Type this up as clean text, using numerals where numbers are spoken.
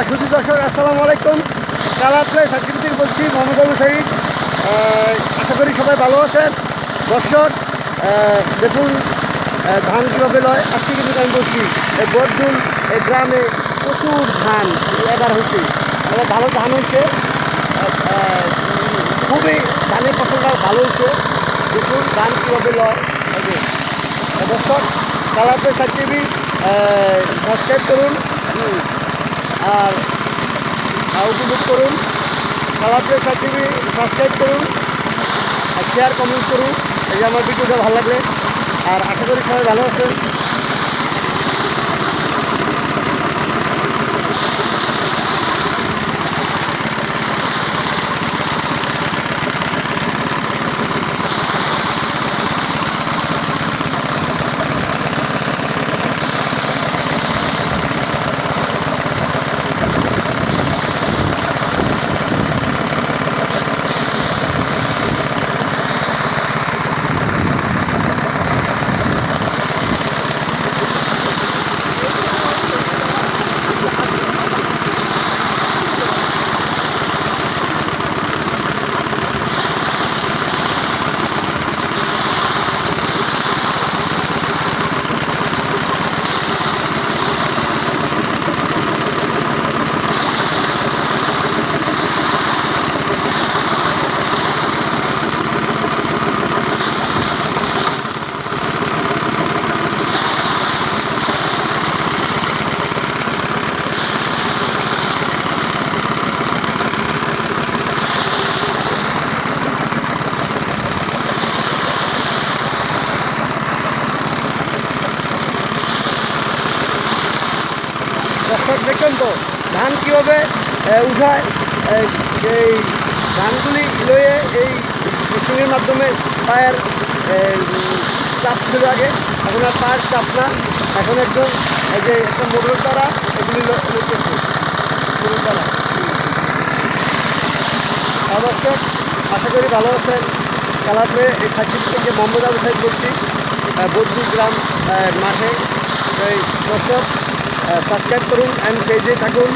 শুধু দর্শক আসসালামু আলাইকুম। কালারপ্লে সার্কিট থেকে বলছি মোহাম্মদ আবু সাইদ। আশা করি সবাই ভালো আছেন। দর্শক দেখুন ধান কীভাবে লয়। আজকে কিন্তু আমি বলছি এই বরদুল এই গ্রামে প্রচুর ধান এবার হচ্ছে, এবার ভালো ধান হচ্ছে, খুবই ধানের ফসলটা ভালো হচ্ছে। দেখুন ধান কীভাবে লয়। দর্শক কালারপ্লে সার্কিট সাবস্ক্রাইব করুন আর উপভোগ করুন। কালারপ্লে সার্কিট সাবস্ক্রাইব করুন আর শেয়ার কমেন্ট করুন। এই যে আমার ভিডিওটা ভালো লাগলে, আর আশা করি সবাই ভালো আছেন। দর্শক দেখবেন তো ধান কীভাবে উঠায়। এই ধানগুলি লয়ে এই মেশিনের মাধ্যমে পায়ের চাপ ছিল আগে, এখন আর পায়ের চাপ না, এখন একদম এই যে একটা মোটর দ্বারা এগুলি লইতেছে, মোটর দ্বারা। দর্শক আশা করি ভালো আছেন। কালারপ্লে এই সার্কিট থেকে মোহাম্মদ আবু সাইদ বলছি, বদরুল গ্রাম মাঠে। এই দর্শক সাবস্ক্রাইব করুন অ্যান্ড পেজে থাকুন।